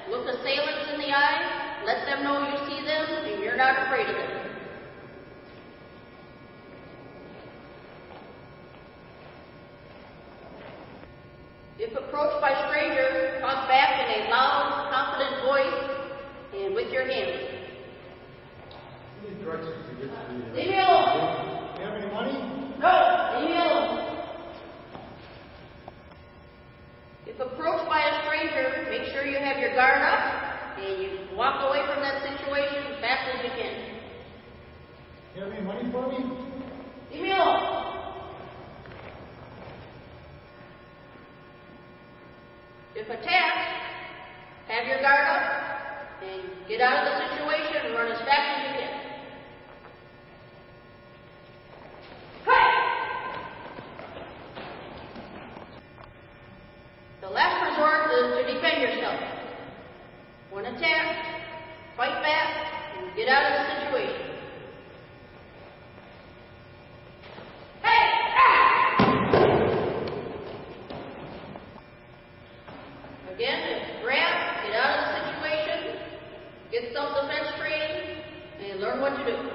Look assailants in the eye, let them know you see them and you're not afraid of them. If approached by strangers, talk back in a loud, confident voice and with your hands. Leave me alone. Do you have any money? No, leave me alone. If approached by a stranger, make sure you have your guard up and you walk away from that situation as fast as you can. Do you have any money for me? Leave me alone. If attacked, have your guard up and get out of the situation and run as fast as you can. The last resort is to defend yourself. When attacked, fight back and get out of the situation. Again, grab, get out of the situation, get self-defense training, and learn what to do.